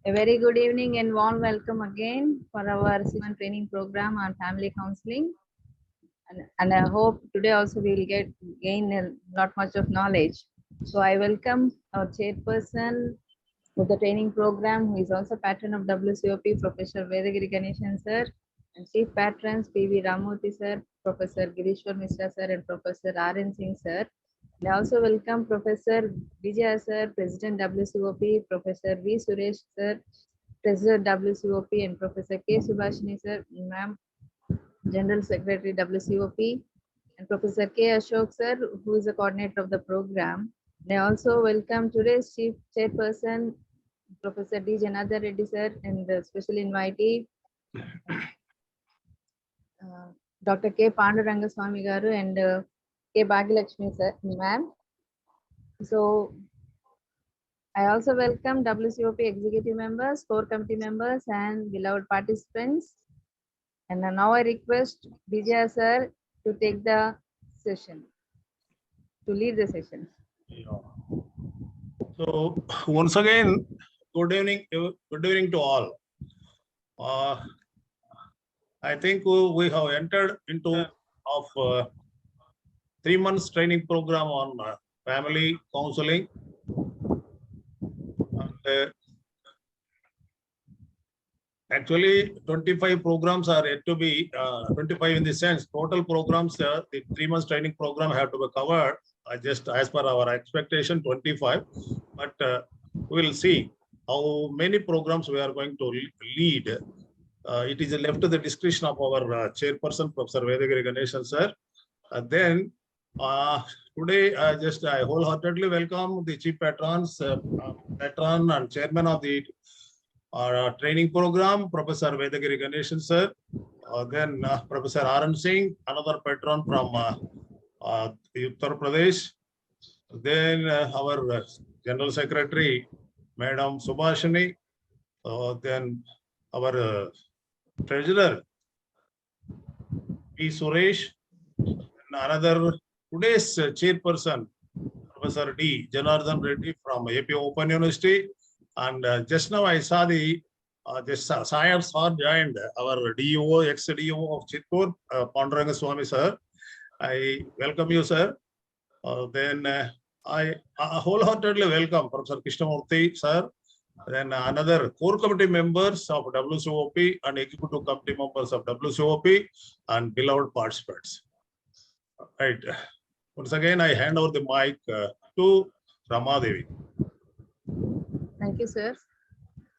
A very good evening and warm welcome again for our C1 training program on family counseling. And I hope today also we will gain a lot much of knowledge. So I welcome our chairperson of the training program, who is also patron of WCOP, Professor Vedagiri Ganeshan sir, and chief patrons PV Ramurthy sir, Professor Girishwar Mishra sir, and Professor R.N. Singh sir. And I also welcome Professor Vijaya sir, President WCOP, Professor V. Suresh sir, President WCOP, and Professor K. Subhashini sir, ma'am, General Secretary WCOP, and Professor K. Ashok sir, who is the coordinator of the program. And I also welcome today's chief chairperson, Professor D. Janardhan Reddy sir, and the special invitee, Dr. K. Pandurangaswamy garu and K. Bhagilakshmi sir, ma'am. So I also welcome WCOP executive members, core committee members, and beloved participants. And now I request Vijaya sir to take the session, to lead the session. Yeah. So once again, good evening to all. I think we have entered into 3 months training program on family counseling. And, actually, 25 programs are yet to be 25 in the sense total programs. The 3 months training program have to be covered. Just as per our expectation, 25. But we will see how many programs we are going to lead. It is left to the discretion of our chairperson, Professor Vedagiri Ganeshan sir. Then today, I wholeheartedly welcome the chief patrons, patron and chairman of the training program, Professor Vedagiri Ganeshan sir. Then Professor R.N. Singh, another patron from Uttar Pradesh. Then our General Secretary, Madam Subhashini. Then our Treasurer, P. Suresh. And another today's chairperson, Professor D. Janardhan Reddy from AP Open University. And just now I saw the science har joined our DO, ex-DO of Chittur, Pandurangaswamy sir. I welcome you, sir. Then I wholeheartedly welcome Professor Krishnamurthy sir. Then another core committee members of WCOP and executive committee members of WCOP and beloved participants. Right. Once again, I hand over the mic to Ramadevi. Thank you, sir.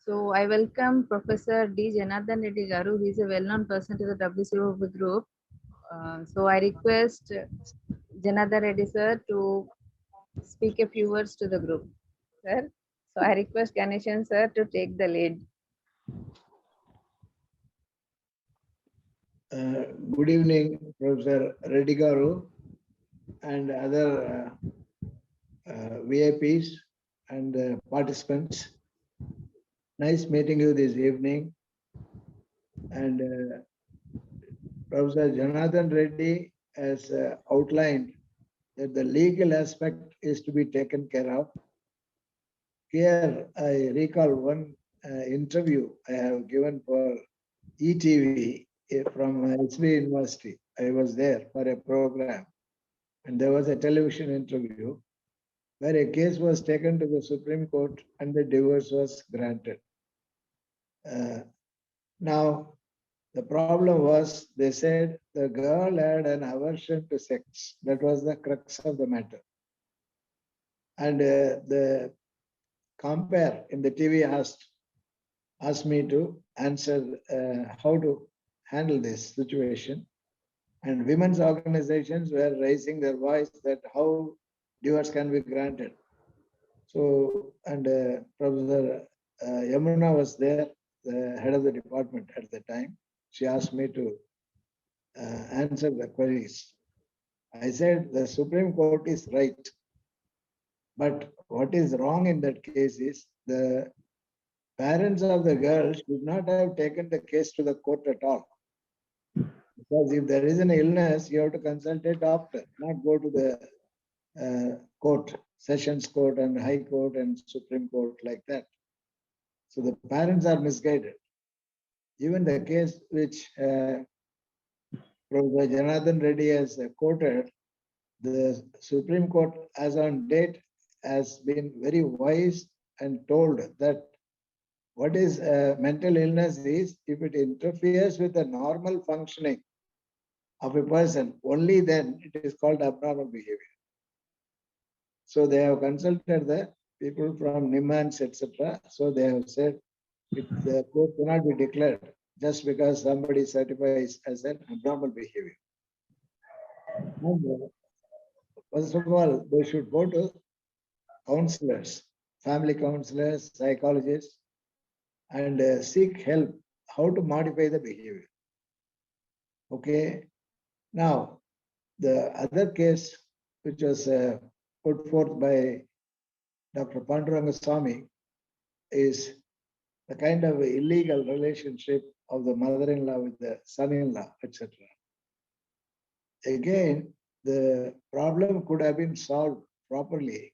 So I welcome Professor D. Janardhan Reddy garu. He is a well-known person to the WCOP group. So I request Janardhan Reddy sir to speak a few words to the group. Sir. So I request Ganeshan sir to take the lead. Good evening, Professor Reddy garu and other VIPs and participants. Nice meeting you this evening. And Professor Janardhan Reddy has outlined that the legal aspect is to be taken care of. Here, I recall one interview I have given for ETV from SB University. I was there for a program, and there was a television interview where a case was taken to the Supreme Court and the divorce was granted. Now, the problem was, they said the girl had an aversion to sex. That was the crux of the matter. And the compare in the TV asked me to answer how to handle this situation. And women's organizations were raising their voice that how divorce can be granted. So, and Professor Yamuna was there, the head of the department at the time. She asked me to answer the queries. I said the Supreme Court is right. But what is wrong in that case is the parents of the girl should not have taken the case to the court at all. Because if there is an illness, you have to consult a doctor, not go to the court, sessions court and high court and Supreme Court like that. So the parents are misguided. Even the case which Professor Janardhan Reddy has quoted, the Supreme Court as on date has been very wise and told that what is mental illness is if it interferes with the normal functioning of a person, only then it is called abnormal behavior. So they have consulted the people from Nimmans, etc. So they have said the court cannot be declared just because somebody certifies as an abnormal behavior. And, first of all, they should go to counselors, family counselors, psychologists, and seek help how to modify the behavior. Okay. Now, the other case which was put forth by Dr. Panduranga Swami is the kind of illegal relationship of the mother-in-law with the son-in-law, etc. Again, the problem could have been solved properly,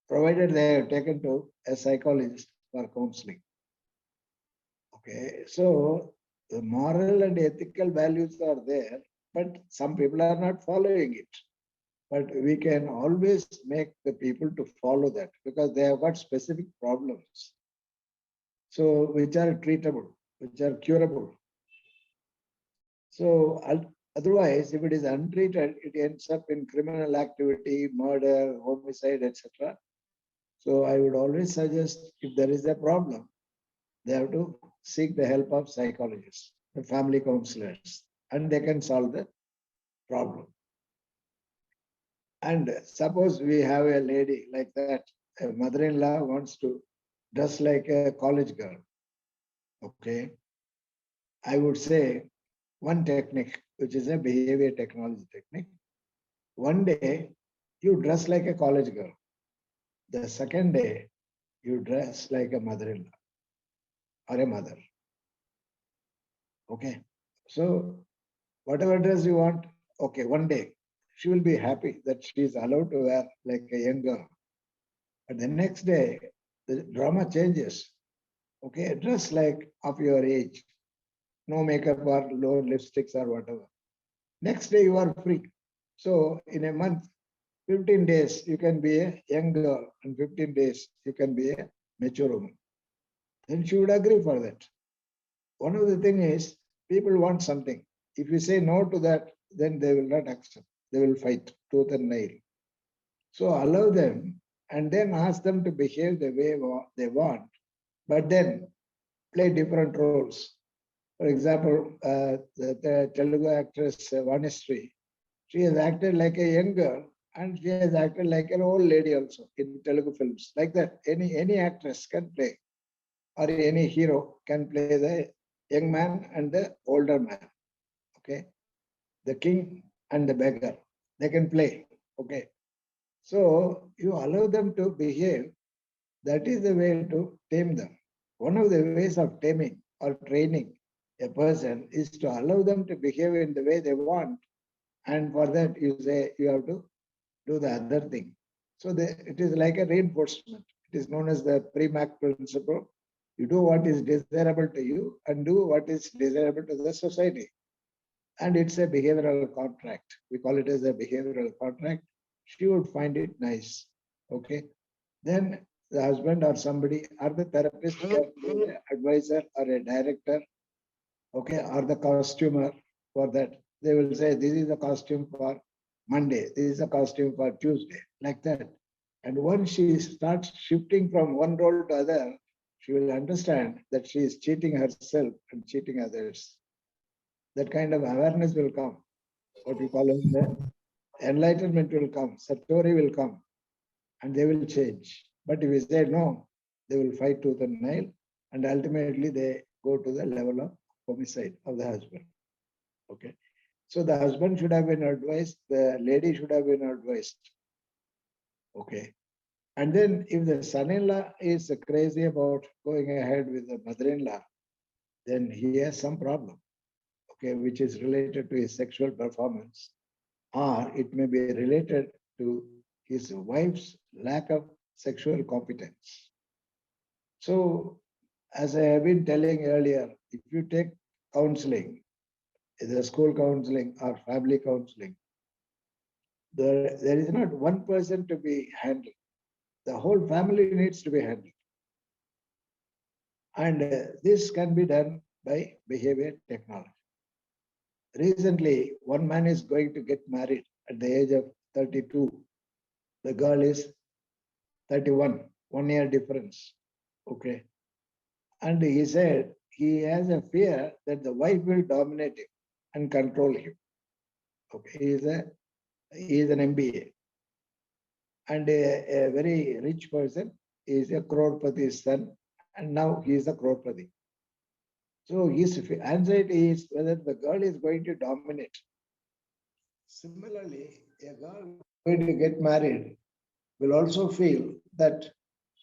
provided they have taken to a psychologist for counseling. Okay, so the moral and ethical values are there, but some people are not following it. But we can always make the people to follow that because they have got specific problems. So which are treatable, which are curable. So otherwise, if it is untreated, it ends up in criminal activity, murder, homicide, etc. So I would always suggest if there is a problem, they have to seek the help of psychologists, the family counselors, and they can solve the problem. And suppose we have a lady like that, a mother-in-law wants to dress like a college girl. Okay. I would say one technique, which is a behavior technology technique. One day you dress like a college girl. The second day you dress like a mother-in-law or a mother. Okay. So whatever dress you want, okay, one day she will be happy that she is allowed to wear like a young girl. But the next day, the drama changes. Okay, dress like of your age. No makeup or low lipsticks or whatever. Next day you are free. So in a month, 15 days you can be a young girl and 15 days you can be a mature woman. Then she would agree for that. One of the things is people want something. If you say no to that, then they will not accept. They will fight tooth and nail. So allow them and then ask them to behave the way they want, but then play different roles. For example, the Telugu actress Vanishri, she has acted like a young girl and she has acted like an old lady also in Telugu films. Like that, any actress can play, or any hero can play the young man and the older man. Okay, the king and the beggar, they can play. Okay, so you allow them to behave. That is the way to tame them. One of the ways of taming or training a person is to allow them to behave in the way they want. And for that, you say you have to do the other thing. So it is like a reinforcement. It is known as the Premack principle. You do what is desirable to you and do what is desirable to the society. And it's a behavioral contract. We call it as a behavioral contract. She would find it nice. Okay. Then the husband or somebody or the therapist can be an advisor or a director, okay, or the costumer for that. They will say, this is the costume for Monday, this is the costume for Tuesday, like that. And once she starts shifting from one role to other, she will understand that she is cheating herself and cheating others. That kind of awareness will come. What we call as the enlightenment will come, satori will come, and they will change. But if we say no, they will fight tooth and nail, and ultimately they go to the level of homicide of the husband. Okay. So the husband should have been advised, the lady should have been advised. Okay. And then if the son-in-law is crazy about going ahead with the mother-in-law, then he has some problem, okay, which is related to his sexual performance, or it may be related to his wife's lack of sexual competence. So, as I have been telling earlier, if you take counseling, either school counseling or family counseling, there is not one person to be handled. The whole family needs to be handled. And this can be done by behavior technology. Recently, one man is going to get married at the age of 32. The girl is 31, 1 year difference. Okay. And he said he has a fear that the wife will dominate him and control him. Okay. He is an MBA. And a very rich person is a crorepati's son. And now he is a crorepati. So his anxiety is whether the girl is going to dominate. Similarly, a girl going to get married will also feel that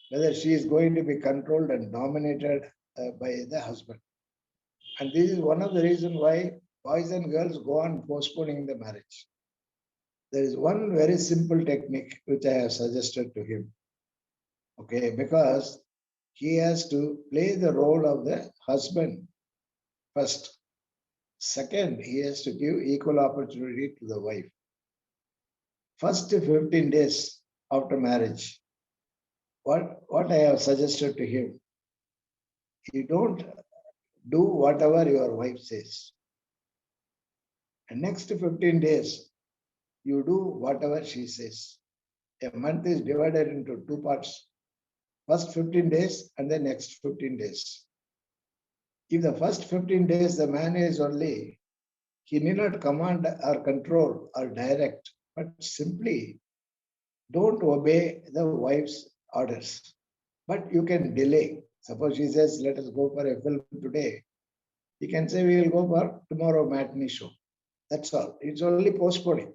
whether she is going to be controlled and dominated by the husband. And this is one of the reasons why boys and girls go on postponing the marriage. There is one very simple technique which I have suggested to him. Okay, because he has to play the role of the husband first. Second, he has to give equal opportunity to the wife. First 15 days after marriage, what I have suggested to him, you don't do whatever your wife says. And next 15 days, you do whatever she says. A month is divided into two parts. First 15 days and the next 15 days. If the first 15 days the man is only, he need not command or control or direct, but simply don't obey the wife's orders. But you can delay. Suppose she says, let us go for a film today. You can say, we will go for tomorrow matinee show. That's all. It's only postponing.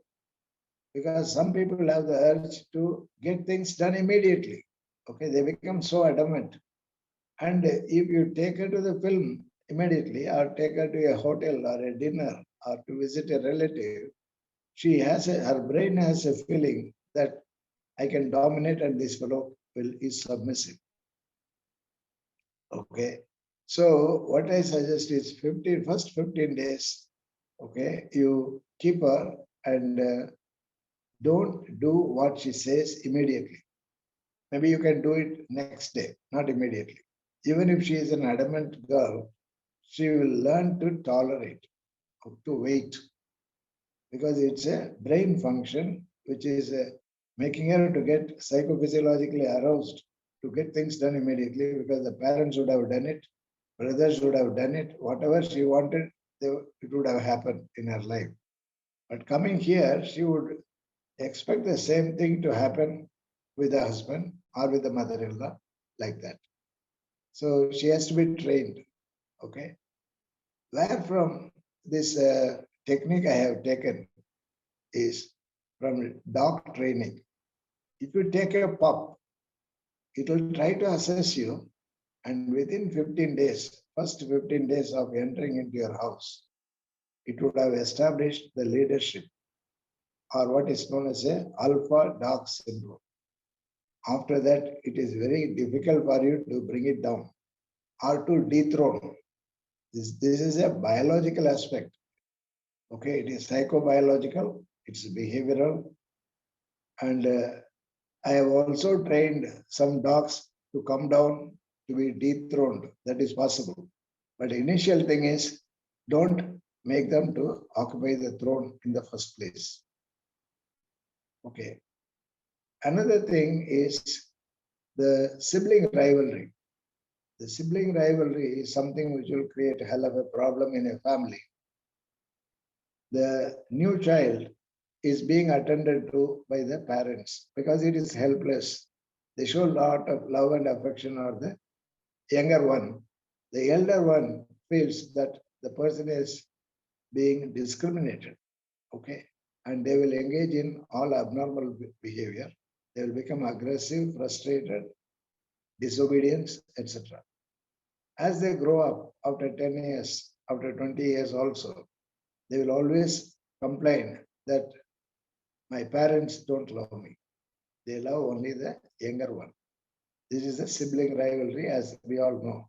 Because some people have the urge to get things done immediately. Okay, they become so adamant. And if you take her to the film immediately or take her to a hotel or a dinner or to visit a relative, her brain has a feeling that I can dominate and this fellow is submissive. Okay. So what I suggest is first 15 days, okay, you keep her and don't do what she says immediately. Maybe you can do it next day, not immediately. Even if she is an adamant girl, she will learn to tolerate, to wait, because it's a brain function which is making her to get psychophysiologically aroused to get things done immediately, because the parents would have done it, brothers would have done it, whatever she wanted, it would have happened in her life. But coming here, she would expect the same thing to happen with the husband or with the mother-in-law, like that. So she has to be trained, okay? Where from this technique I have taken is from dog training. If you take a pup, it will try to assess you, and within 15 days, first 15 days of entering into your house, it would have established the leadership, or what is known as a alpha dog syndrome. After that, it is very difficult for you to bring it down or to dethrone. This is a biological aspect. Okay, it is psychobiological, it's behavioral. And I have also trained some dogs to come down to be dethroned. That is possible. But the initial thing is, don't make them to occupy the throne in the first place. Okay. Another thing is the sibling rivalry. The sibling rivalry is something which will create a hell of a problem in a family. The new child is being attended to by the parents because it is helpless. They show a lot of love and affection on the younger one. The elder one feels that the person is being discriminated, okay? And they will engage in all abnormal behavior. They will become aggressive, frustrated, disobedience, etc. As they grow up after 10 years, after 20 years also, they will always complain that my parents don't love me. They love only the younger one. This is a sibling rivalry, as we all know.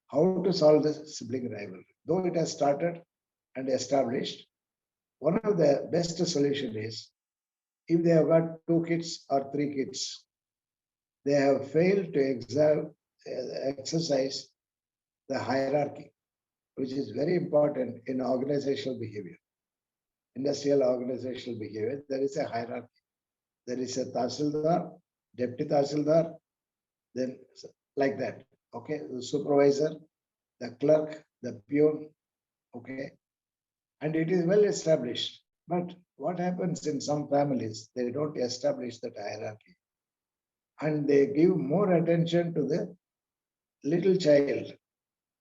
How to solve this sibling rivalry? Though it has started and established, one of the best solution is if they have got 2 kids or 3 kids, they have failed to exercise the hierarchy, which is very important in organizational behavior, industrial organizational behavior. There is a hierarchy. There is a Tahsildar, Deputy Tahsildar, then like that. Okay, the supervisor, the clerk, the peon. Okay, and it is well established. But what happens in some families, they don't establish that hierarchy. And they give more attention to the little child.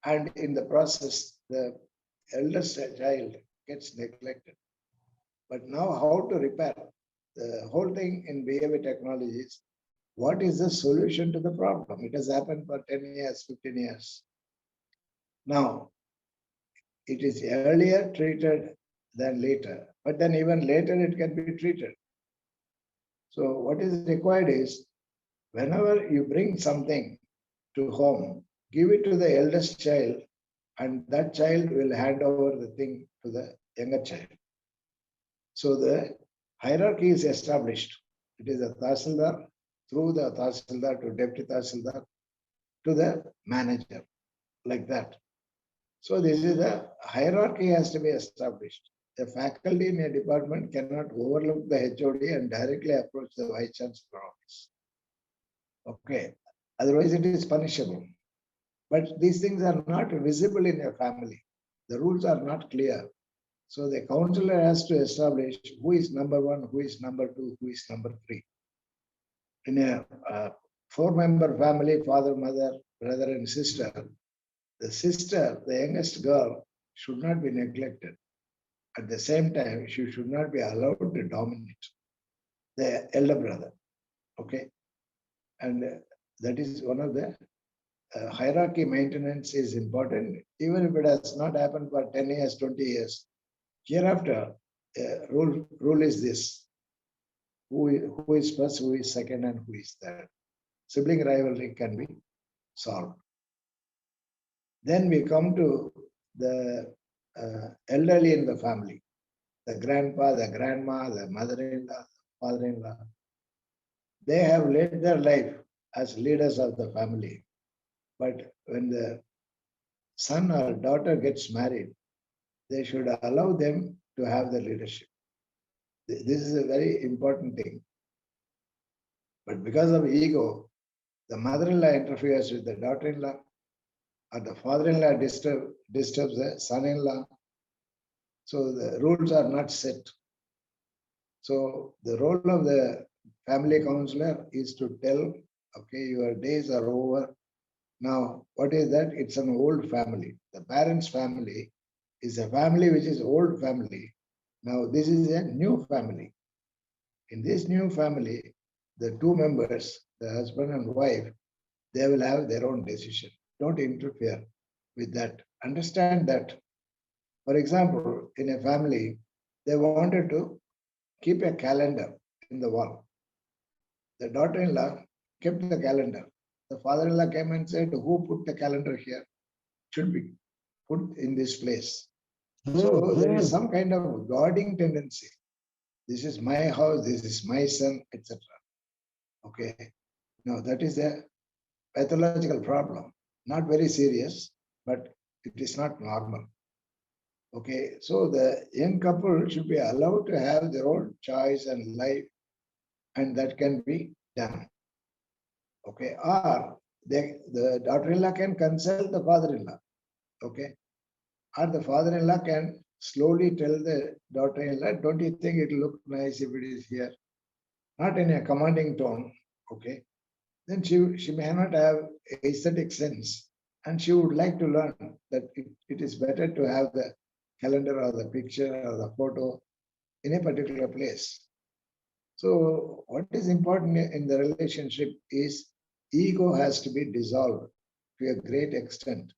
And in the process, the eldest child gets neglected. But now how to repair? The whole thing in behavior technology is, what is the solution to the problem? It has happened for 10 years, 15 years. Now, it is earlier treated than later, but then even later it can be treated. So what is required is, whenever you bring something to home, give it to the eldest child, and that child will hand over the thing to the younger child. So the hierarchy is established. It is a Tahsildar, through the Tahsildar to Deputy Tahsildar to the manager, like that. So this is the hierarchy has to be established. The faculty in a department cannot overlook the HOD and directly approach the Vice Chancellor office. Okay, otherwise it is punishable. But these things are not visible in a family. The rules are not clear. So the counselor has to establish who is number 1, who is number 2, who is number 3. In a 4-member family, father, mother, brother, and sister, the sister, the youngest girl, should not be neglected. At the same time, she should not be allowed to dominate the elder brother. Okay, and that is one of the hierarchy maintenance is important, even if it has not happened for 10 years, 20 years. Hereafter, rule is this: who is first, who is second, and who is third. Sibling rivalry can be solved. Then we come to the elderly in the family, the grandpa, the grandma, the mother-in-law, father-in-law. They have led their life as leaders of the family. But when the son or daughter gets married, they should allow them to have the leadership. This is a very important thing. But because of ego, the mother-in-law interferes with the daughter-in-law, or the father-in-law disturbs the son-in-law. So the rules are not set. So the role of the family counselor is to tell, okay, your days are over. Now, what is that? It's an old family. The parents' family is a family which is old family. Now, this is a new family. In this new family, the 2 members, the husband and wife, they will have their own decision. Don't interfere with that. Understand that. For example, in a family, they wanted to keep a calendar in the wall. The daughter-in-law kept the calendar. The father-in-law came and said, who put the calendar here? Should be put in this place. So there is some kind of guarding tendency. This is my house, this is my son, etc. Okay. Now that is a pathological problem. Not very serious, but it is not normal. Okay. So the young couple should be allowed to have their own choice and life, and that can be done. Okay. Or the daughter-in-law can consult the father-in-law. Okay. Or the father-in-law can slowly tell the daughter-in-law, don't you think it will look nice if it is here? Not in a commanding tone. Okay. Then she may not have aesthetic sense, and she would like to learn that it is better to have the calendar or the picture or the photo in a particular place. So what is important in the relationship is ego has to be dissolved to a great extent.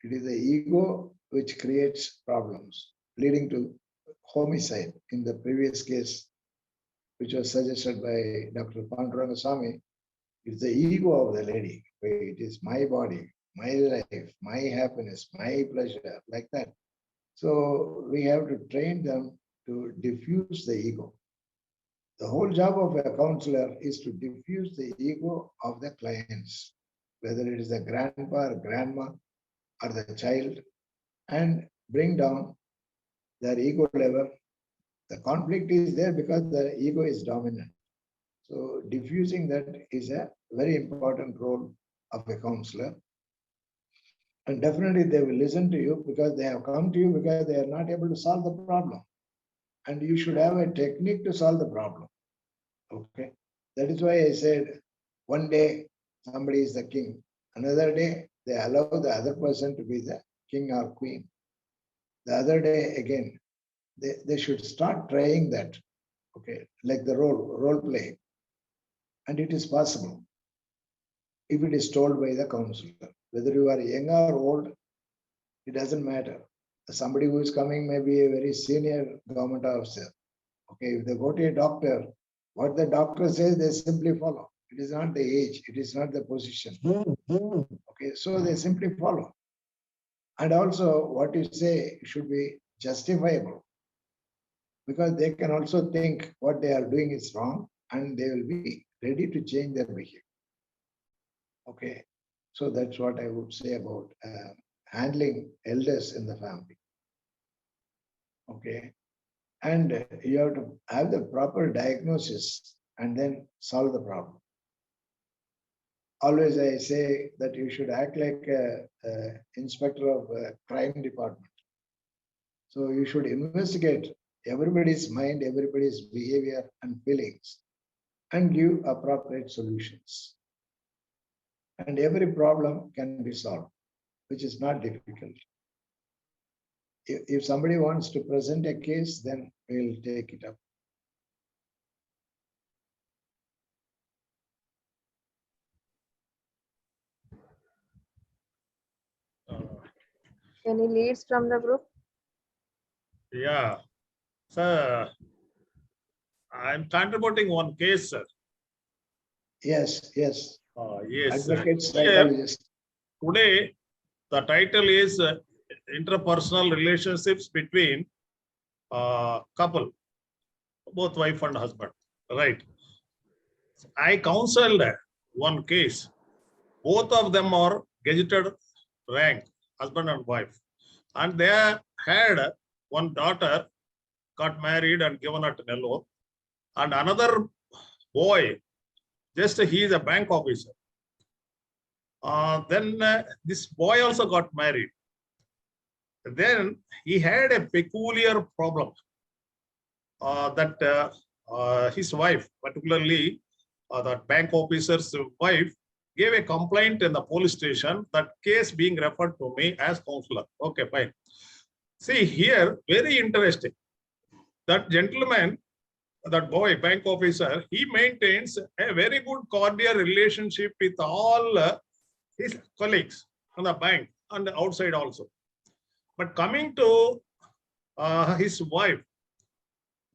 It is the ego which creates problems, leading to homicide in the previous case, which was suggested by Dr. Pandurangaswamy. It's the ego of the lady. It is my body, my life, my happiness, my pleasure, like that. So we have to train them to diffuse the ego. The whole job of a counselor is to diffuse the ego of the clients, whether it is the grandpa or grandma or the child, and bring down their ego level. The conflict is there because the ego is dominant. So diffusing that is a very important role of a counselor. And definitely they will listen to you because they have come to you because they are not able to solve the problem. And you should have a technique to solve the problem. Okay. That is why I said one day somebody is the king. Another day they allow the other person to be the king or queen. The other day again, they should start trying that. Okay. Like the role play. And it is possible if it is told by the counselor. Whether you are young or old, it doesn't matter. Somebody who is coming may be a very senior government officer. Okay, if they go to a doctor, what the doctor says, they simply follow. It is not the age, it is not the position. Okay, so they simply follow. And also, what you say should be justifiable because they can also think what they are doing is wrong and they will be ready to change their behavior. Okay, so that's what I would say about handling elders in the family. Okay, and you have to have the proper diagnosis and then solve the problem. Always I say that you should act like a inspector of a crime department. So you should investigate everybody's mind, everybody's behavior and feelings and give appropriate solutions. And every problem can be solved, which is not difficult. If somebody wants to present a case, then we'll take it up. Any leads from the group? Yeah. Sir, I'm contributing one case, sir. Yes, yes. Yes, sir. Advocate, Here, psychologist. today, the title is interpersonal relationships between couple, both wife and husband. Right. I counseled one case. Both of them are gazetted rank, husband and wife. And they had one daughter, got married and given at Nellore. And another boy, just he is a bank officer. Then this boy also got married. Then he had a peculiar problem that his wife, particularly the bank officer's wife, gave a complaint in the police station, that case being referred to me as counselor. Okay, fine. See here, very interesting. That gentleman, that boy, bank officer, he maintains a very good cordial relationship with all his colleagues on the bank and outside also. But coming to his wife,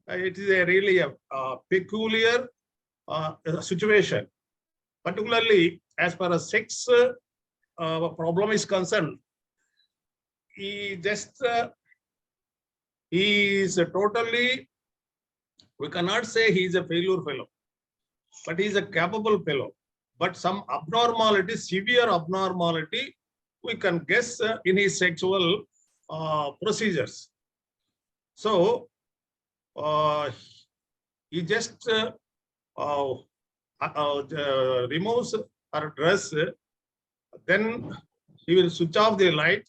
it is a really a peculiar situation, particularly as far as sex problem is concerned. He just he is totally, we cannot say he is a failure fellow, but he is a capable fellow. But some abnormality, severe abnormality, we can guess in his sexual procedures. So he just removes her dress, then he will switch off the light,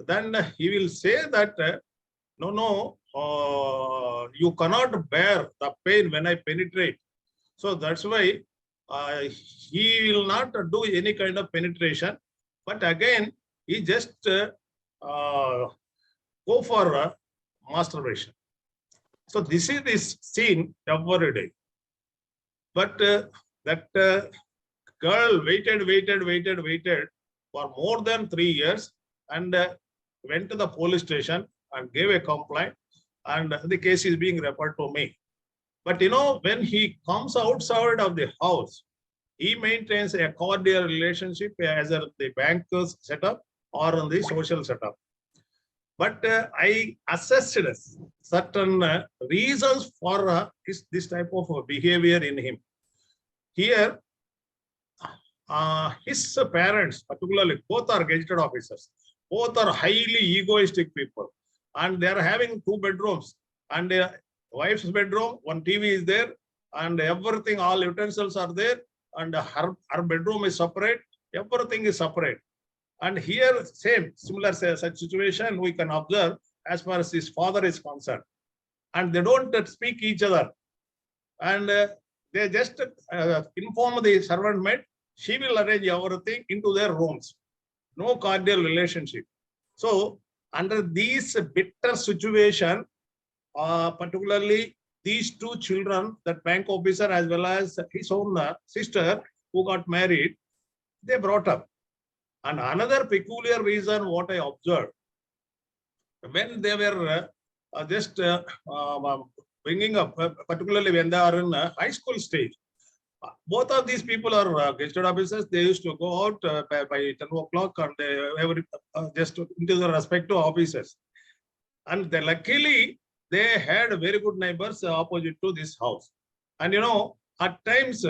then he will say that no, you cannot bear the pain when I penetrate. So that's why he will not do any kind of penetration, but again he just go for masturbation. So this is this scene every day. But that girl waited for more than 3 years and went to the police station and gave a complaint, and the case is being referred to me. But you know, when he comes outside of the house, he maintains a cordial relationship as the bankers setup or on the social setup. But I assessed certain reasons for this type of behavior in him. Here, his parents, particularly, both are gazetted officers. Both are highly egoistic people. And they are having 2 bedrooms. And wife's bedroom, one TV is there. And everything, all utensils are there. And her bedroom is separate. Everything is separate. And here, similar such situation we can observe as far as his father is concerned. And they don't speak each other. And they just inform the servant maid, she will arrange everything into their rooms. No cordial relationship. So, under this bitter situation, particularly these 2 children, that bank officer as well as his own sister who got married, they brought up. And another peculiar reason what I observed, when they were just bringing up, particularly when they are in high school stage, both of these people are gazetted officers. They used to go out by 10 o'clock and just into the respective offices. And luckily, they had very good neighbors opposite to this house. And at times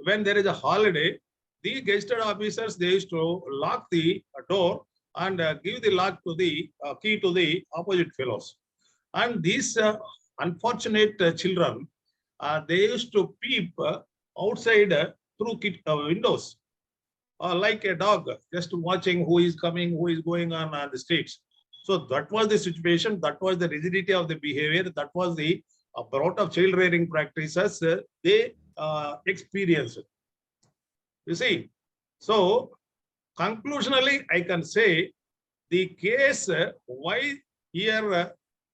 when there is a holiday, the gazetted officers, they used to lock the door and give the lock to the key to the opposite fellows. And these unfortunate children, they used to peep outside through windows, like a dog, just watching who is coming, who is going on the streets. So that was the situation. That was the rigidity of the behavior. That was the brought of child rearing practices they experienced. You see, so conclusionally, I can say the case why here,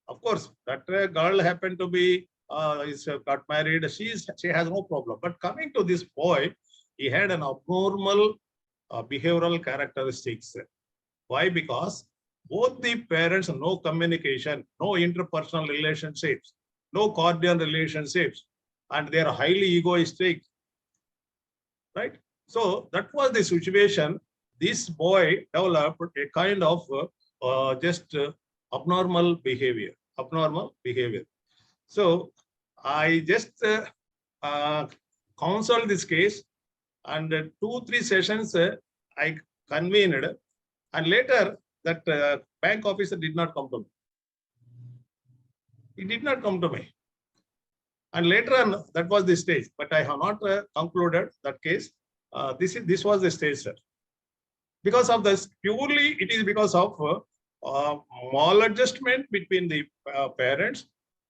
of course, that girl happened to be got married. She has no problem. But coming to this boy, he had an abnormal behavioral characteristics. Why? Because both the parents, no communication, no interpersonal relationships, no cordial relationships, and they are highly egoistic, right? So that was the situation. This boy developed a kind of just abnormal behavior. So I just counseled this case, and 2-3 sessions I convened, and later that bank officer did not come to me. He did not come to me. And later on, that was the stage, but I have not concluded that case. This was the stage, sir. Because of this, purely it is because of maladjustment between the parents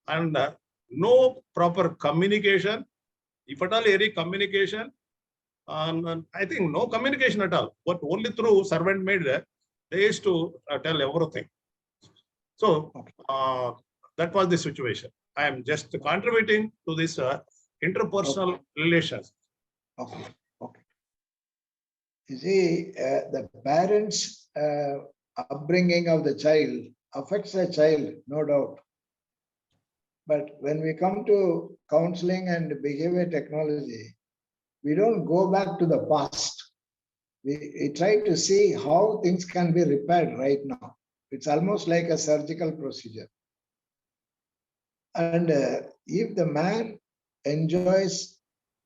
and no proper communication. If at all any communication, I think no communication at all, but only through servant maid, they used to tell everything. So that was the situation. I am just contributing to this interpersonal relations. Okay. You see, the parents' upbringing of the child affects the child, no doubt. But when we come to counseling and behavior technology, we don't go back to the past. We try to see how things can be repaired right now. It's almost like a surgical procedure. And if the man enjoys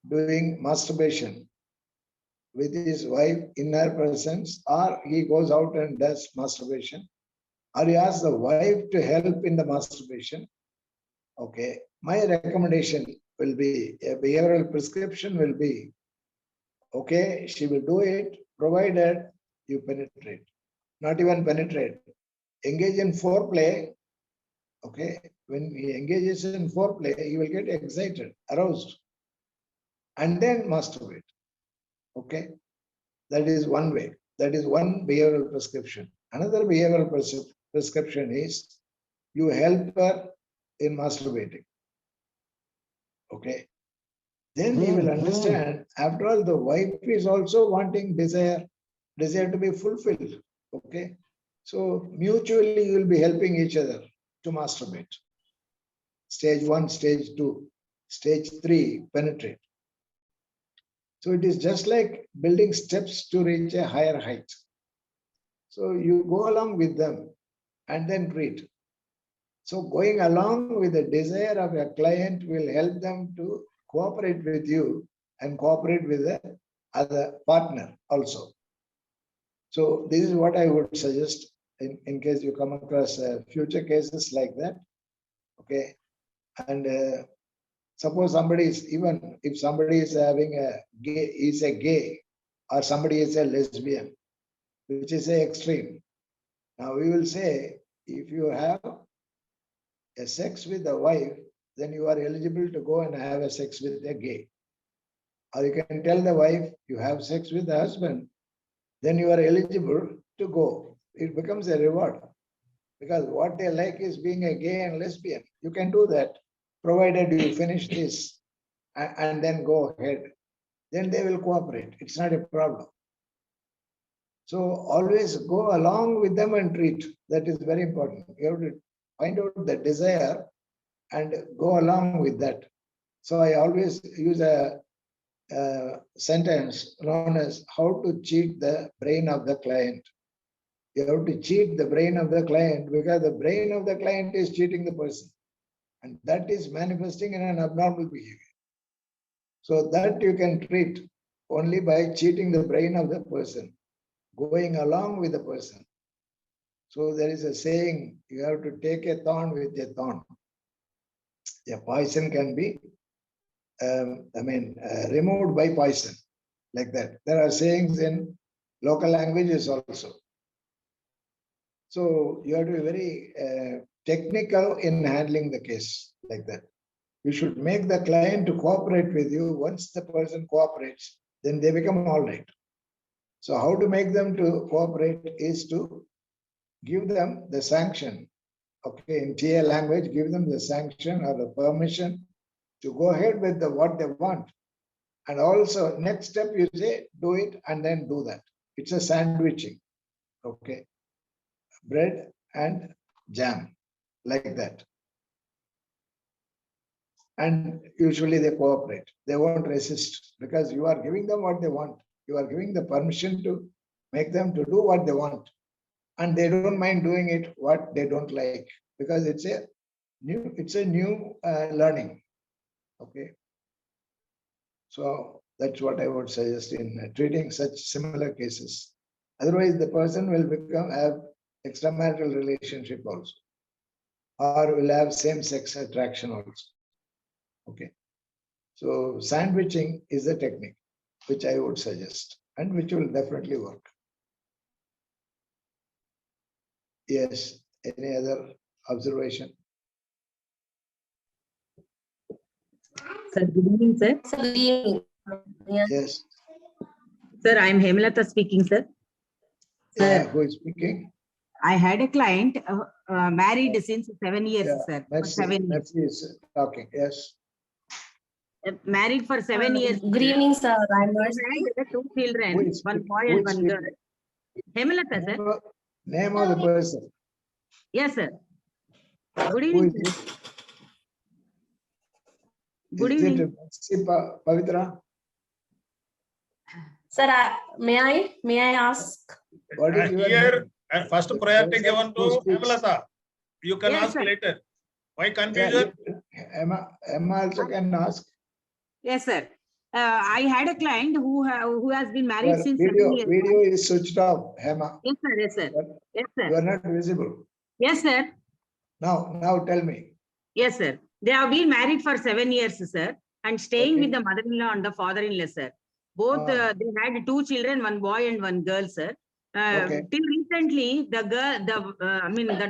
doing masturbation with his wife in her presence, or he goes out and does masturbation, or he asks the wife to help in the masturbation, okay, my recommendation will be, a behavioral prescription will be, okay, she will do it provided you penetrate. Not even penetrate. Engage in foreplay. Okay, when he engages in foreplay, he will get excited, aroused, and then masturbate. Okay, that is one way. That is one behavioral prescription. Another behavioral prescription is you help her in masturbating. Okay, then he will understand, after all, the wife is also wanting desire to be fulfilled. Okay, so mutually you will be helping each other to masturbate. Stage 1, stage 2, stage 3, penetrate. So it is just like building steps to reach a higher height. So you go along with them and then treat. So going along with the desire of a client will help them to cooperate with you and cooperate with the other partner also. So this is what I would suggest in case you come across future cases like that. Okay. And suppose somebody is, even if somebody is having is a gay, or somebody is a lesbian, which is a extreme. Now we will say, if you have a sex with a wife, then you are eligible to go and have a sex with a gay. Or you can tell the wife you have sex with the husband, then you are eligible to go. It becomes a reward, because what they like is being a gay and lesbian. You can do that, provided you finish this and then go ahead. Then they will cooperate. It's not a problem. So always go along with them and treat. That is very important. You have to find out the desire and go along with that. So I always use a sentence known as how to cheat the brain of the client. You have to cheat the brain of the client, because the brain of the client is cheating the person, and that is manifesting in an abnormal behavior. So that you can treat only by cheating the brain of the person, going along with the person. So there is a saying, you have to take a thorn with a thorn. A poison can be removed by poison, like that. There are sayings in local languages also. So you have to be very technical in handling the case, like that. You should make the client to cooperate with you. Once the person cooperates, then they become all right. So how to make them to cooperate is to give them the sanction. Okay, in TA language, give them the sanction or the permission to go ahead with what they want. And also, next step, you say, do it and then do that. It's a sandwiching. Okay. Bread and jam, like that. And usually they cooperate. They won't resist, because you are giving them what they want. You are giving the permission to make them to do what they want. And they don't mind doing it what they don't like, because it's a new learning. Okay. So that's what I would suggest in treating such similar cases. Otherwise, the person will have extramarital relationship also, or will have same-sex attraction also. Okay. So sandwiching is a technique which I would suggest, and which will definitely work. Yes. Any other observation? Sir, good evening, sir. Sir, good evening. Yes. Sir, I am Hemalata speaking, sir. Sir, Who is speaking? I had a client married since 7 years, sir. For 7 years. Mercy is talking. Yes. Married for 7 years. Good evening, sir. I'm He had 2 children, one boy and one girl. Hemalata, sir. Name of the person. Yes, sir. Good Who evening, is sir. it? Good Is evening. it Mercy Pavitra? Sir, may I ask? What is your Here, name? first The priority person given who to speaks. Hemalata. You can Yes, ask sir. later. Why Yeah, confusion? Emma also can ask. Yes, sir. I had a client who has been married Your since 7 years. video is switched off, Emma. Yes, sir. Yes, sir. Yes, You sir. are not visible. Yes, sir. Now tell me. Yes, sir. They have been married for 7 years, sir, and staying Okay. with the mother-in-law and the father-in-law, sir. Both Ah. they had 2 children, one boy and one girl, sir. Okay. Till recently, the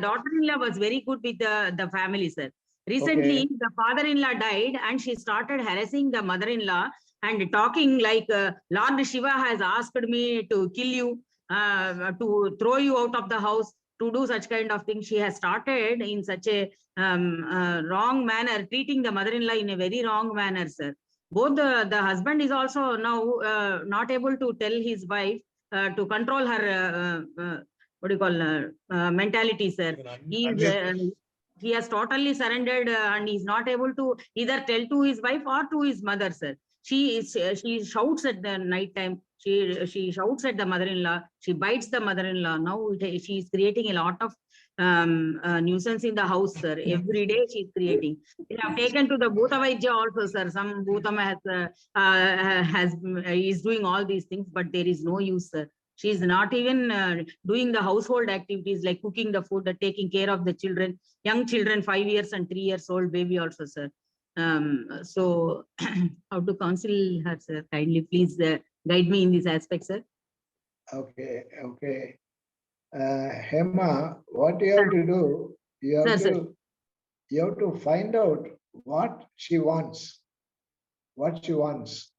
daughter-in-law was very good with the family, sir. Recently, Okay. the father-in-law died, and she started harassing the mother-in-law and talking like, Lord Shiva has asked me to kill you, to throw you out of the house, to do such kind of things. She has started in such a wrong manner, treating the mother-in-law in a very wrong manner, sir. Both the husband is also now not able to tell his wife to control her what do you call mentality, sir. He has totally surrendered and he's not able to either tell to his wife or to his mother, sir. She shouts at the night time. She shouts at the mother-in-law. She bites the mother-in-law. Now she is creating a lot of nuisance in the house, sir. Every day she is creating. We have taken to the Bhuta Vaidya also, sir. Some Bhutama is doing all these things, but there is no use, sir. She is not even doing the household activities like cooking the food, taking care of the children, young children, 5 years and 3 years old baby also, sir. So how to counsel her, sir? Kindly please guide me in this aspect, sir. Okay, okay. Hema, what you have to do, you have to find out what she wants. What she wants.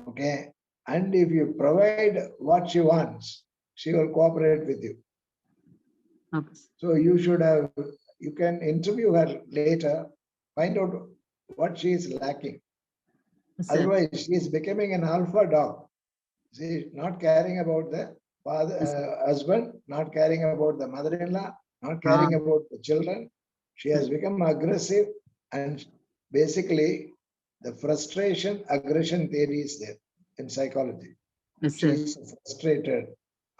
Okay. And if you provide what she wants, she will cooperate with you. Okay. So you can interview her later, find out what she is lacking. Sir. Otherwise, she is becoming an alpha dog. She is not caring about the father, husband, not caring about the mother-in-law, not caring about the children. She has become aggressive, and basically the frustration aggression theory is there in psychology. Yes, She sir. is frustrated.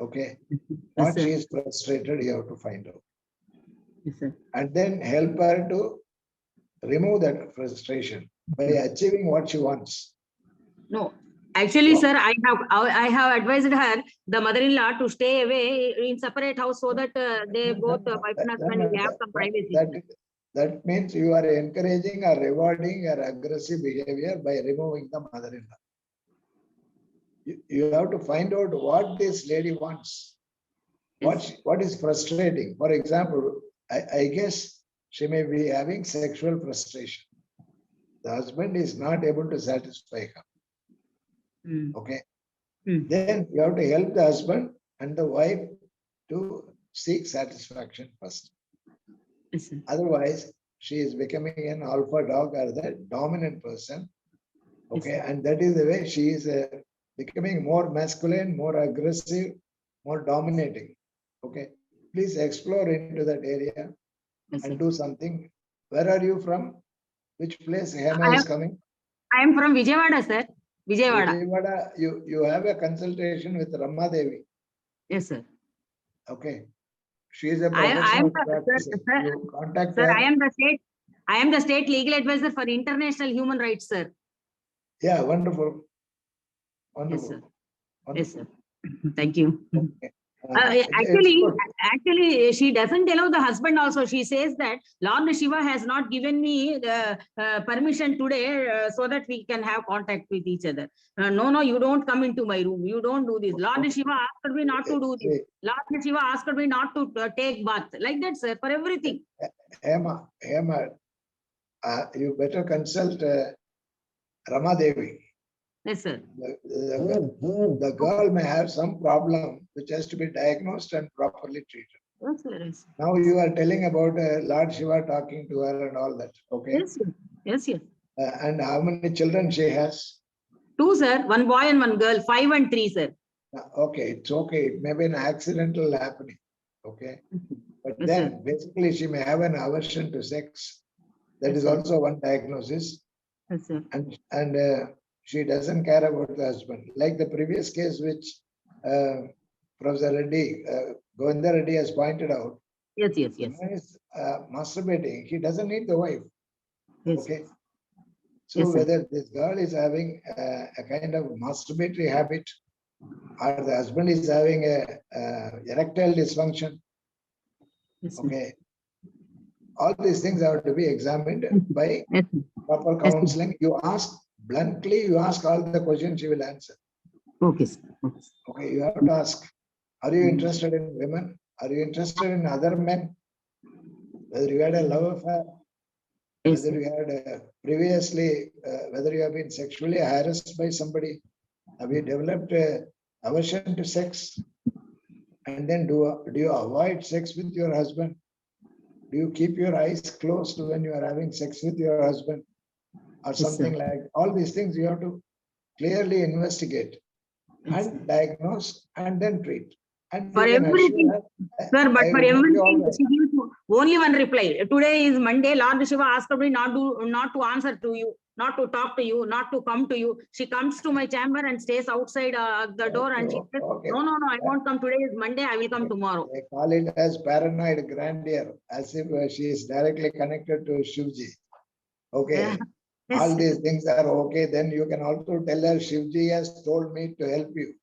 Okay. Yes, What sir. she is frustrated, you have to find out. Yes, sir. And then help her to remove that frustration by achieving what she wants. No, actually, sir, I have advised her, the mother-in-law, to stay away in separate house so that they both wife and husband will have some privacy. That means you are encouraging or rewarding her aggressive behavior by removing the mother-in-law. You have to find out what this lady wants. What is frustrating? For example, I guess she may be having sexual frustration. The husband is not able to satisfy her. Okay. Then you have to help the husband and the wife to seek satisfaction first. Yes, Otherwise, she is becoming an alpha dog or the dominant person. Okay. Yes, and that is the way she is becoming more masculine, more aggressive, more dominating. Okay. Please explore into that area and do something. Where are you from? Which place Hema is coming? I am from Vijayawada, sir. Vijayawada. Vijayawada, you have a consultation with Rama Devi. Yes, sir. Okay. She is a professional practitioner. You contact sir, her. I am the state legal advisor for international human rights, sir. Yeah, wonderful. Yes, sir. Wonderful. Yes, sir. Thank you. Okay. Actually, she doesn't allow the husband also. She says that Lord Shiva has not given me the permission today so that we can have contact with each other. No, you don't come into my room. You don't do this. Lord Shiva asked me not to do this. Lord Shiva asked me not to take bath. Like that, sir, for everything. Hema, you better consult Rama Devi. Yes, sir. The girl may have some problem which has to be diagnosed and properly treated. Yes, sir. Yes. Now you are telling about Lord Shiva talking to her and all that. Okay. Yes, sir. Yes, yes. And how many children she has? 2, sir. 1 boy and 1 girl. 5 and 3, sir. Okay, it's okay. It may be an accidental happening. Okay. But Yes, then sir. basically she may have an aversion to sex. That Yes, is sir. also one diagnosis. Yes, sir. And she doesn't care about the husband. Like the previous case which Professor Reddy, Govinda Reddy has pointed out. Yes, yes, The yes. man is masturbating. He doesn't need the wife. Yes. Okay. So Yes, sir. whether this girl is having a kind of masturbatory habit or the husband is having a erectile dysfunction. Yes, sir. Okay. All these things have to be examined by Yes, sir. proper Yes, sir. counseling. You ask bluntly, you ask all the questions, she will answer. Okay, sir. Okay, sir. Okay, you have to ask, are you interested in women? Are you interested in other men? Whether you had a love affair, Yes, whether sir. you had previously, whether you have been sexually harassed by somebody, have you developed aversion to sex? And then do you avoid sex with your husband? Do you keep your eyes closed when you are having sex with your husband? Or Yes, something sir. like all these things you have to clearly investigate Yes, and diagnose and then treat. And for you can everything, assure her, sir, but I for will make you all everything, right. she gives only one reply. Today is Monday. Lord Shiva asked me not to answer to you. not to talk to you, not to come to you. She comes to my chamber and stays outside the door and she says, Okay. no, I won't come today. Is Monday. I will come tomorrow. They call it as paranoid grandeur, as if she is directly connected to Shivji. Okay. Yeah. All these things are okay. Then you can also tell her Shivji has told me to help you.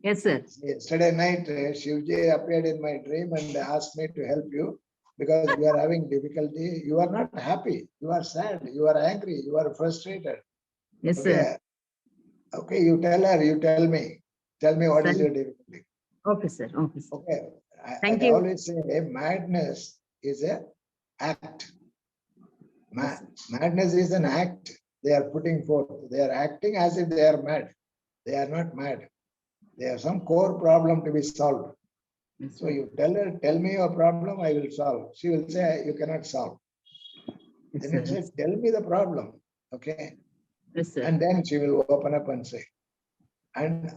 Yes, sir. Yesterday night, Shivji appeared in my dream and asked me to help you because you are having difficulty. You are not happy. You are sad. You are angry. You are frustrated. Yes, sir. Okay. Okay, you tell her, you tell me. Tell me what is your difficulty. Okay, sir. Okay, sir. Okay. Thank I you. always say madness is an act. Madness is an act they are putting forth. They are acting as if they are mad. They are not mad. They have some core problem to be solved. So you tell her, tell me your problem, I will solve. She will say, you cannot solve. Yes, Then you sir. say, tell me the problem. Okay. Yes, sir. And then she will open up and say. And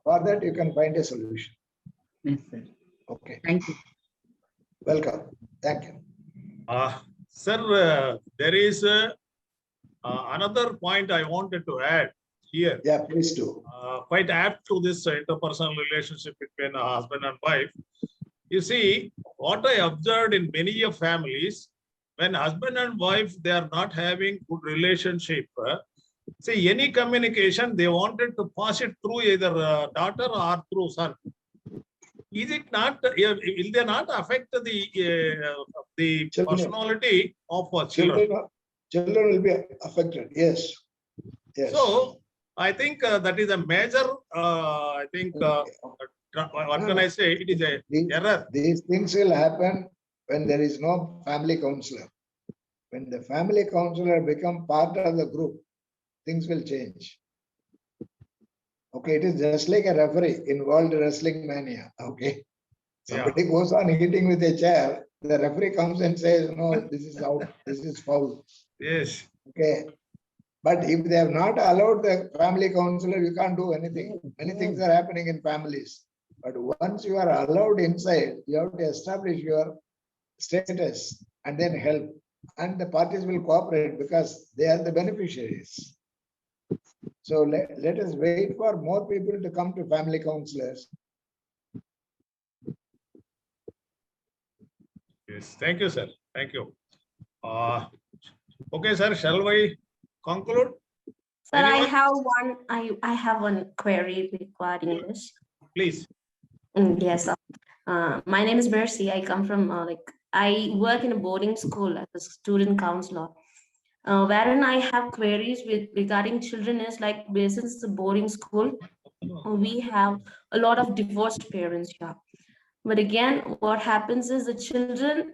for that, you can find a solution. Yes, sir. Okay. Thank you. Welcome. Thank you. Sir, there is another point I wanted to add here. Yeah, please do. Quite apt to this interpersonal relationship between a husband and wife. You see, what I observed in many of families, when husband and wife, they are not having good relationship. See, any communication, they wanted to pass it through either daughter or through son. Is it not, will they not affect the personality of children? Children will be affected. Yes. Yes. So, I think that is a major, I think, what can I say? It is a error. These things will happen when there is no family counselor. When the family counselor become part of the group, things will change. Okay, it is just like a referee in World Wrestling Mania. Okay. Somebody goes on hitting with a chair, the referee comes and says, no, this is out, this is foul. Yes. Okay. But if they have not allowed the family counselor, you can't do anything. Many things are happening in families. But once you are allowed inside, you have to establish your status and then help. And the parties will cooperate because they are the beneficiaries. So let us wait for more people to come to family counselors. Yes. Thank you, sir. Thank you. Okay, sir. Shall we conclude? Sir, Anyone? I have one query regarding this. Please. Yes, sir. My name is Mercy. I come from I work in a boarding school as a student counselor. Wherein I have queries regarding children is like, since it's a boarding school, we have a lot of divorced parents here. But again, what happens is the children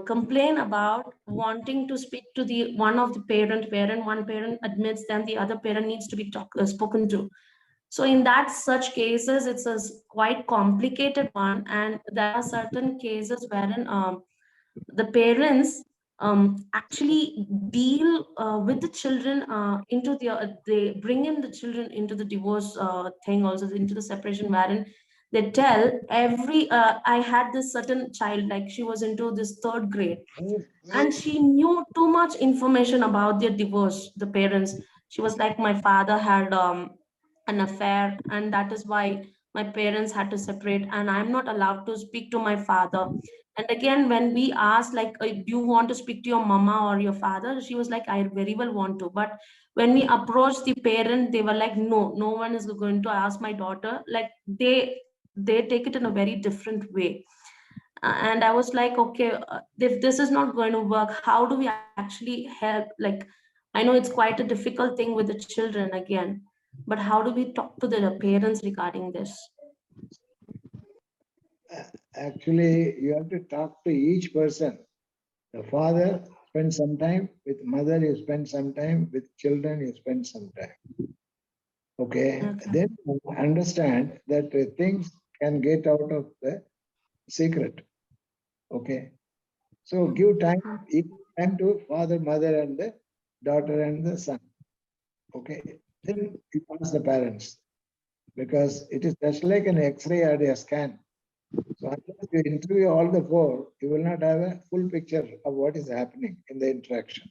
complain about wanting to speak to the one of the parent, wherein one parent admits then the other parent needs to be spoken to. So in that such cases, it's a quite complicated one, and there are certain cases wherein the parents actually deal with the children into they bring in the children into the divorce thing, also into the separation, wherein they tell I had this certain child, like she was into this 3rd grade, and she knew too much information about their divorce, the parents. She was like, my father had an affair, and that is why my parents had to separate, and I'm not allowed to speak to my father. And again, when we asked, like, do you want to speak to your mama or your father? She was like, I very well want to. But when we approached the parent, they were like, no one is going to ask my daughter. Like, they take it in a very different way. And I was like, okay, if this is not going to work, how do we actually help? Like, I know it's quite a difficult thing with the children again, but how do we talk to the parents regarding this? Actually, you have to talk to each person. The father spends some time with mother, you spend some time with children, you spend some time. Okay. Then you understand that things can get out of the secret. Okay. So give time, equal time to father, mother, and the daughter and the son. Okay. Then you ask the parents, because it is just like an X-ray or a scan. So unless you interview all the 4, you will not have a full picture of what is happening in the interaction.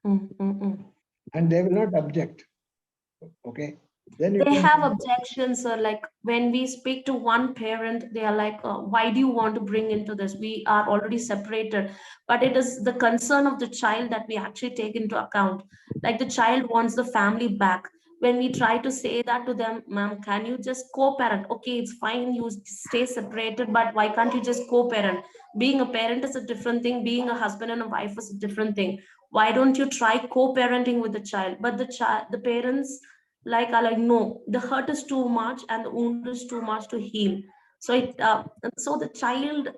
And they will not object. Okay. Then you They can have objections, like when we speak to one parent, they are like, why do you want to bring into this? We are already separated. But it is the concern of the child that we actually take into account. Like the child wants the family back. When we try to say that to them, ma'am, can you just co-parent? Okay, it's fine, you stay separated, but why can't you just co-parent? Being a parent is a different thing. Being a husband and a wife is a different thing. Why don't you try co-parenting with the child? But the parents are like, no, the hurt is too much and the wound is too much to heal. So so the child,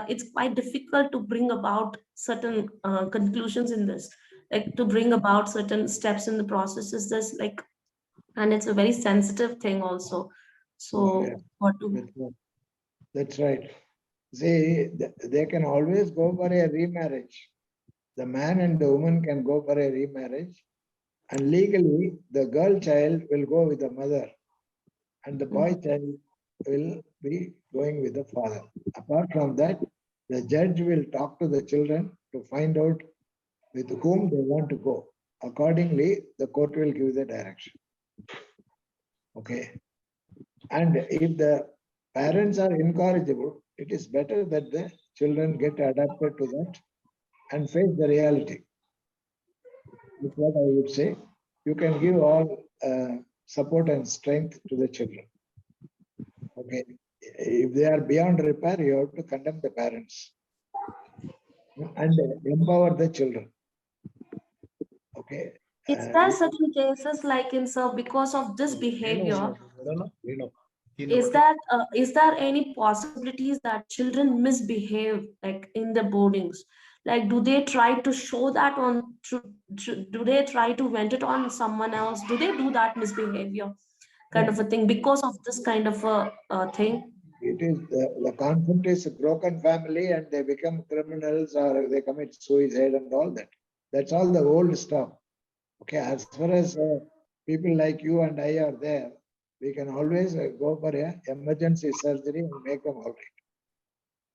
it's quite difficult to bring about certain conclusions in this, like to bring about certain steps in the process is this, like, and it's a very sensitive thing also. So Yeah, what to that's right. See, they can always go for a remarriage. The man and the woman can go for a remarriage, and legally the girl child will go with the mother and the boy child will be going with the father. Apart from that, the judge will talk to the children to find out with whom they want to go. Accordingly, the court will give the direction. Okay. And if the parents are incorrigible, it is better that the children get adapted to that and face the reality. That's what I would say. You can give all support and strength to the children. Okay. If they are beyond repair, you have to condemn the parents and empower the children. Okay. is there certain cases like in sir, because of this behavior, is there any possibilities that children misbehave like in the boardings? Like, do they try to show that on, do they try to vent it on someone else? Do they do that misbehavior kind of a thing because of this kind of a thing? It is the concept is a broken family and they become criminals or they commit suicide and all that. That's all the old stuff. Okay, as far as people like you and I are there, we can always go for a emergency surgery and make them all right.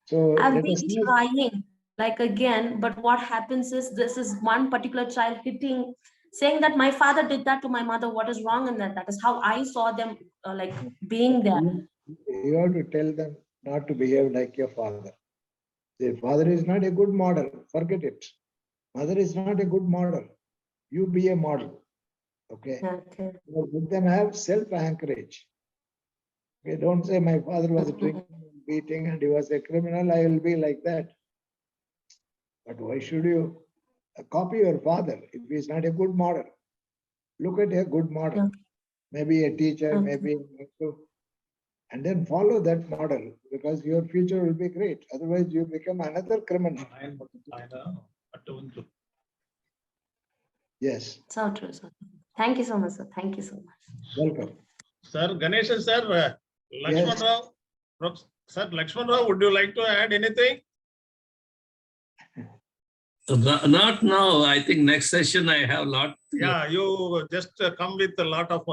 So I've been trying, like again, but what happens is this is one particular child hitting, saying that my father did that to my mother. What is wrong in that? That is how I saw them like being there. You have to tell them not to behave like your father. Their father is not a good model. Forget it. Mother is not a good model. You be a model. Okay. Okay. Let them have self-anchorage. Okay. Don't say my father was drinking and beating and he was a criminal. I will be like that. But why should you copy your father if he is not a good model? Look at a good model. Okay. Maybe a teacher, Okay. maybe a mentor, and then follow that model because your future will be great. Otherwise, you become another criminal. Yes. So true, sir. Thank you so much, sir. Thank you so much. Welcome. Sir, Ganesh, sir, Lakshman Rao, sir, Lakshman Rao, would you like to add anything? Not now. I think next session I have a lot. Yeah, you just come with a lot of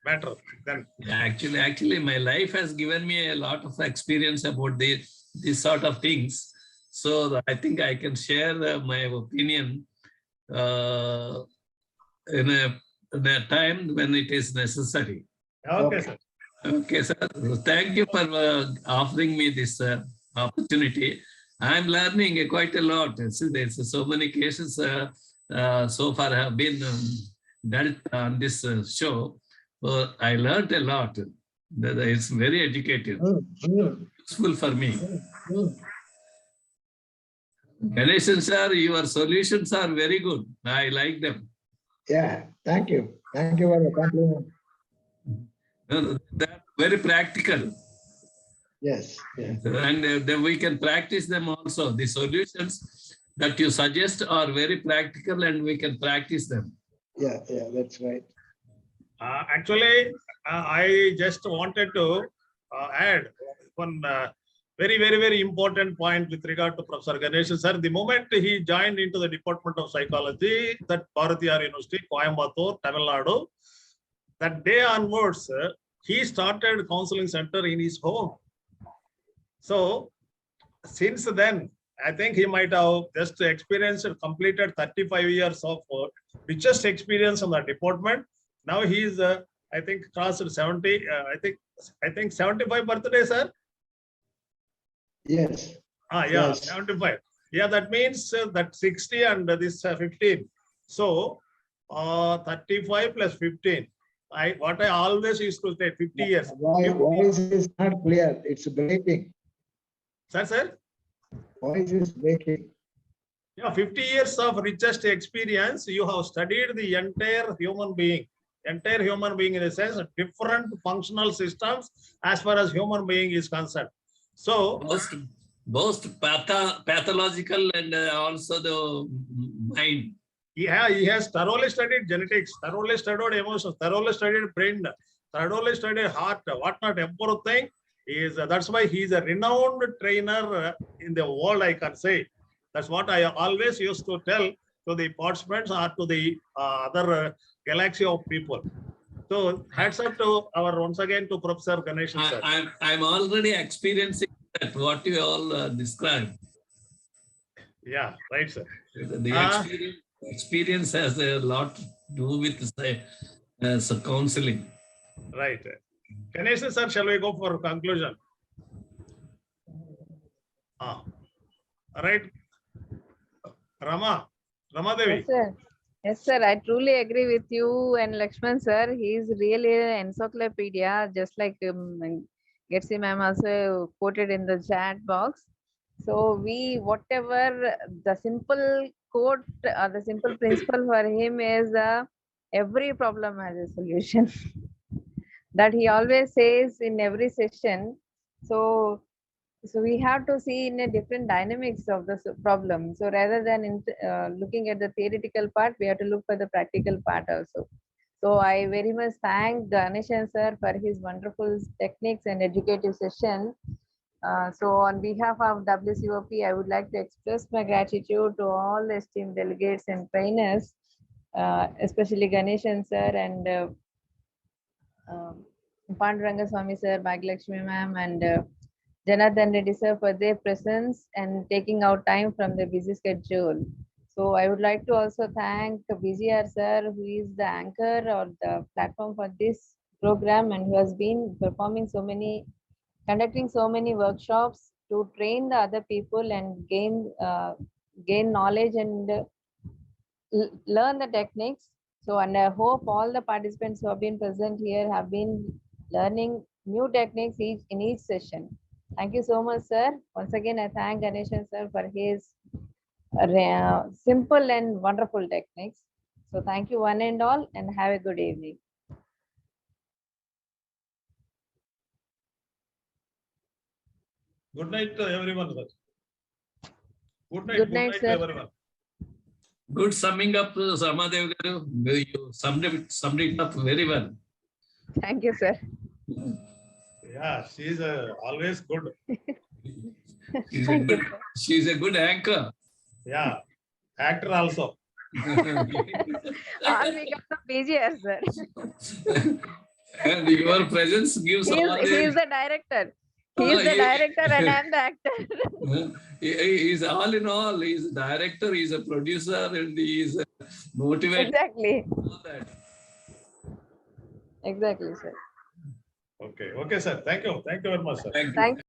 matter. Then Actually, my life has given me a lot of experience about these sort of things. So I think I can share my opinion in a time when it is necessary. okay, sir. Okay, sir. Thank you for offering me this opportunity. I'm learning quite a lot. See, there's so many cases so far have been dealt on this show. So I learned a lot. It's very educative, useful for me. Ganesh sir, your solutions are very good. I like them. Yeah, thank you. Thank you for the compliment. They're very practical. Yes. Yeah. And then we can practice them also. The solutions that you suggest are very practical and we can practice them. Yeah, that's right. Actually, I just wanted to add one very important point with regard to Professor Ganesh sir. The moment he joined into the Department of Psychology, that Bharatiyar University, Coimbatore, Tamil Nadu, that day onwards, he started counseling center in his home. So since then, I think he might have just experienced, completed 35 years of richest experience in the department. Now he is, I think, crossed 70. I think 75 birthday, sir. Yes. Yeah, Yes. 75. Yeah, that means that 60 and this 15. So 35 plus 15. What I always used to say, 50 years. Voice is not clear. It's breaking. Sir? Voice is breaking. Yeah, 50 years of richest experience. You have studied the entire human being. Entire human being in a sense, different functional systems as far as human being is concerned. So both pathological and also the mind. Yeah, he has thoroughly studied genetics, thoroughly studied emotions, thoroughly studied brain, thoroughly studied heart, whatnot, everything. That's why he is a renowned trainer in the world, I can say. That's what I always used to tell to the participants or to the other galaxy of people. So hats up to once again to Professor Ganeshan sir. I'm already experiencing that, what you all described. Yeah, right, sir. The experience has a lot to do with counseling. Right. Ganeshan sir, shall we go for conclusion? All right. Rama Devi. Yes, sir. Yes, sir. I truly agree with you and Lakshman, sir. He is really an encyclopedia, just like Getsi ma'am also quoted in the chat box. So whatever the simple quote or the simple principle for him is every problem has a solution. That he always says in every session. So we have to see in a different dynamics of the problem. So rather than looking at the theoretical part, we have to look for the practical part also. So I very much thank Ganeshan sir for his wonderful techniques and educative session. So on behalf of WCOP, I would like to express my gratitude to all esteemed delegates and trainers, especially Ganeshan sir and Panduranga Swami sir, Bhagyalakshmi ma'am, and Janardhan Reddy sir for their presence and taking out time from their busy schedule. So I would like to also thank BGR sir, who is the anchor or the platform for this program and who has been conducting so many workshops to train the other people and gain knowledge and learn the techniques. So, and I hope all the participants who have been present here have been learning new techniques in each session. Thank you so much, sir. Once again, I thank Ganeshan sir for his simple and wonderful techniques. So thank you one and all, and have a good evening. Good night to everyone, sir. Good night, sir. to everyone. Good summing up, Samadev Garu. You summed it up very well. Thank you, sir. Yeah, she's always good. She's a good anchor. Yeah, actor also. All because of BGR, sir. And your presence gives He is the director. He is the director and I'm the actor. He's all in all. He's a director, he's a producer, and he is a motivator. Exactly. All that. Exactly, sir. Okay, sir. Thank you. Thank you very much, sir. Thank you. Thank